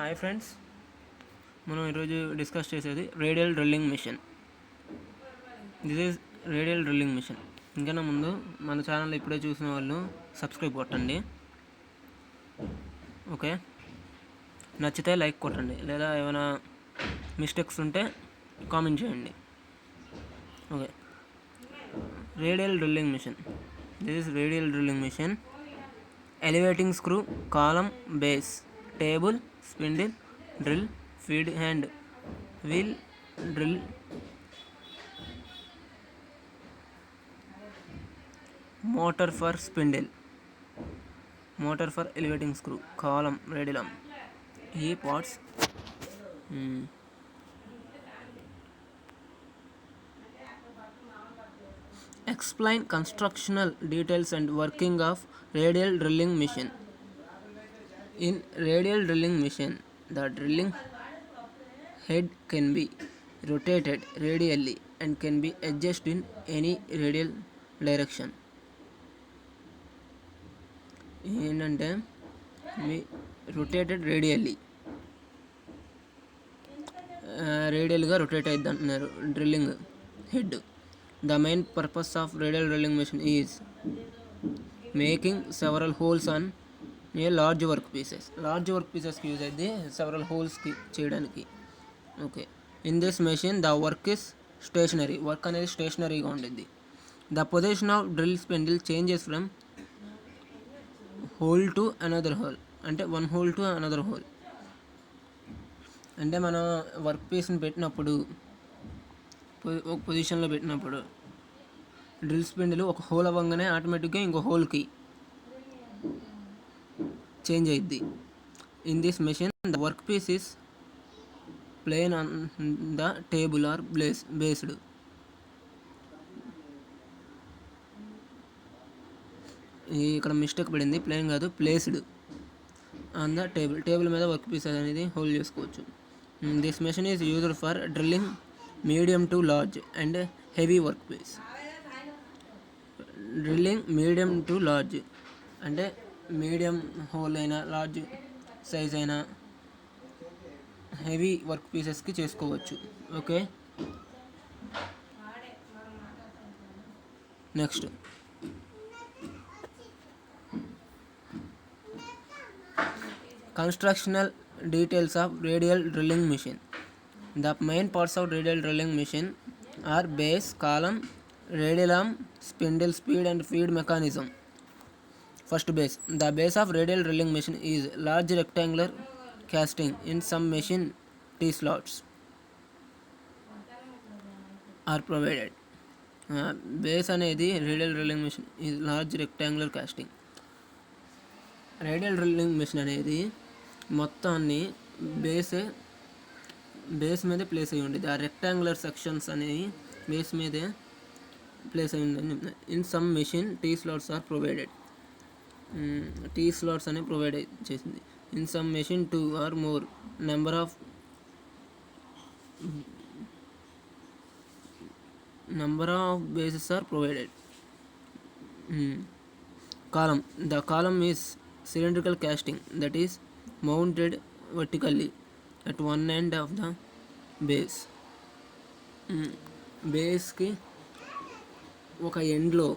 Hi friends, మనం ఈరోజు discuss చేసేది radial drilling machine. This is radial drilling machine. ఇంకన్నా ముందు మన ఛానల్ ఇప్పుడే చూసిన వాళ్ళు సబ్స్క్రైబ్ కొట్టండి. ఓకే, నచ్చితే లైక్ కొట్టండి, లేదా ఏమైనా మిస్టేక్స్ ఉంటే కామెంట్ చేయండి. Okay, radial drilling machine. This is radial drilling machine. Elevating screw, column, base, table, spindle, drill, feed hand, wheel, drill, motor for spindle, motor for elevating screw, column, radial arm. E parts. Explain constructional details and working of radial drilling machine. In radial drilling machine, the drilling head can be rotated radially and can be adjusted in any radial direction. ఏంటంటే rotated రేడియల్గా rotate అవుతుంది అంటున్నారు drilling head. The main purpose of radial drilling machine is making several holes on a large work పీసెస్కి use అయింది, several హోల్స్కి చేయడానికి. Okay, in this machine the work is stationary, work అనేది స్టేషనరీగా ఉండిద్ది. The position of drill spindle changes from hole to another hole, అంటే one hole to another hole. అంటే మనం వర్క్ పీస్ని పెట్టినప్పుడు, ఒక పొజిషన్లో పెట్టినప్పుడు డ్రిల్ స్పెండిల్ ఒక హోల్ అవ్వగానే ఆటోమేటిక్గా ఇంకో హోల్కి చేంజ్ అయ్యిద్ది. In this machine the work piece is plane on the table or based. ఇక్కడ మిస్టేక్ పడింది, ప్లేన్ కాదు, ప్లేస్డ్ ఆన్ ద టేబుల్ మీద వర్క్ పీస్ అనేది హోల్డ్ చేసుకోవచ్చు. This machine is used for drilling medium to large and heavy work piece. Drilling medium to large అంటే medium hole అయినా, large size అయినా, heavy work పీసెస్కి చేసుకోవచ్చు. Okay, next constructional details of radial drilling machine. The main parts of radial drilling machine are base, column, radial arm, spindle, speed and feed mechanism. First, base. The base of radial drilling machine is large rectangular casting. In some machine T-slots are provided. Base అనేది radial drilling machine is large rectangular casting. Radial drilling machine అనేది మొత్తాన్ని base మీదే place అయ్యి ఉండేది. ఆ rectangular sections అనేవి base మీదే place అయ్యి ఉందని చెప్తున్నాయి. In some machine T slots are provided. T slots అనేవి ప్రొవైడ్ చేసింది. In some machine 2 or more number of bases are provided. Column. The column is cylindrical casting that is mounted vertically at one end of the base. బేస్కి ఒక ఎండ్లో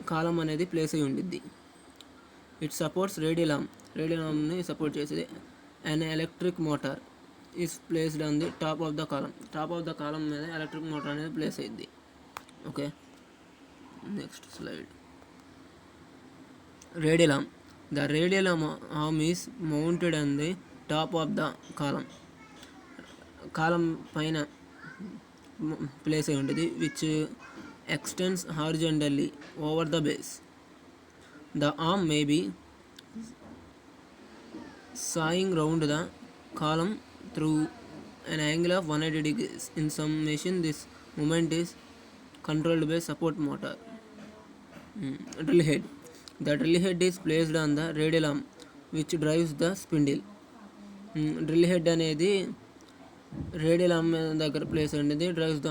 column అనేది place అయి ఉండిద్ది. It supports radial ఆర్మ్ని support చేసేది. An electric motor is placed on the top of the column మీద electric motor అనేది ప్లేస్ అయ్యిద్ది. Okay, next slide. Radial arm. The radial arm is mounted on the top of the column పైన place అయి ఉంటుంది, which extends horizontally over the base. The arm may be sawing round the column through an angle of 180 degrees. In some machine this movement is controlled by support motor. Drill head. The drill head is placed on the radial arm which drives the spindle. Drill head అనేది radial arm దగ్గర place అనేది drives the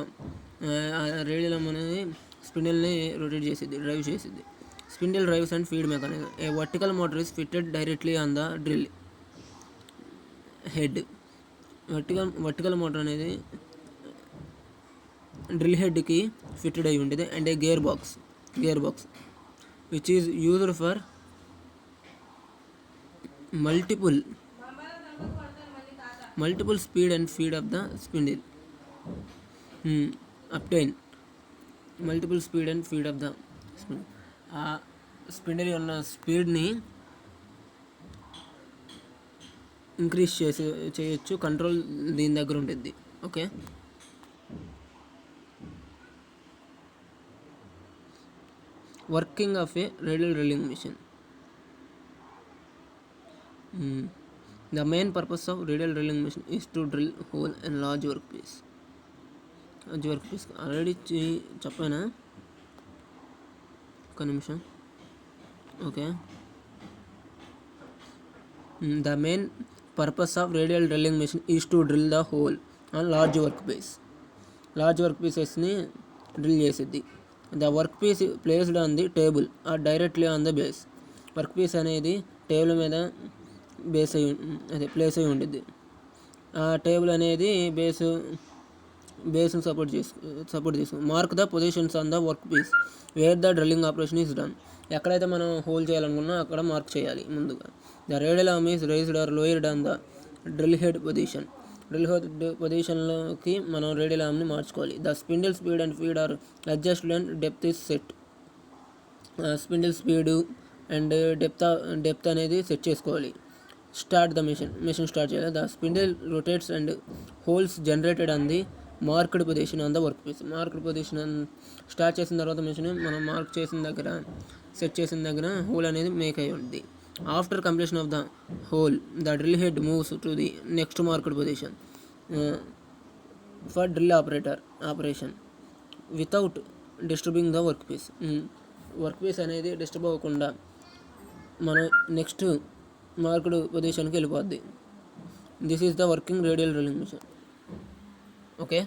radial arm అనేది స్పిండిల్ని rotate చేసిద్ది, drive చేసిద్ది. Spindle drives and feed mechanism. A vertical motor is fitted directly on the drill head. Vertical motor అనేది drill హెడ్కి fitted అయి ఉంటుంది. And a gear box which is used for multiple speed and feed of the spindle. Obtain multiple speed and feed of the spindle. ఆ spindle ఉన్న స్పీడ్ని increase చేయొచ్చు. Control దీని దగ్గర ఉంటుంది. Okay, working of a radial drilling machine. The main purpose of radial drilling machine is to drill hole in large workpiece. Already చెప్పానా? ఒక నిమిషం. Okay, the main purpose of radial drilling machine is to drill the hole on large workpiece. Large work పీసెస్ని drill చేసేది. The work piece placed on the table or directly on the base. Work piece అనేది table మీద place అయి ఉంటుంది. ఆ table అనేది బేస్ని support చేసుకుంది. Mark the positions on the work piece where the drilling operation is done. ఎక్కడైతే మనం హోల్ చేయాలనుకున్నా అక్కడ మార్క్ చేయాలి ముందుగా. The radial arm is raised or lowered on the drill head position. Drill head పొజిషన్లోకి మనం రేడియల్ ఆర్మ్ని మార్చుకోవాలి. The spindle speed and feed are adjusted and depth is set. Spindle speed and depth అనేది set చేసుకోవాలి. Start the machine start చేయాలి. The spindle rotates and holes generated on the marked position on the work piece. Marked position start చేసిన తర్వాత machine మనం mark చేసిన దగ్గర set చేసిన దగ్గర హోల్ అనేది మేక్ అయి ఉంటుంది. After completion of the hole the drill head moves to the next marked position for drill operation without disturbing the work piece. Work piece అనేది డిస్టర్బ్ అవ్వకుండా మనం నెక్స్ట్ మార్క్డ్ పొజిషన్కి వెళ్ళిపోద్ది. This is the working radial drilling machine. Okay.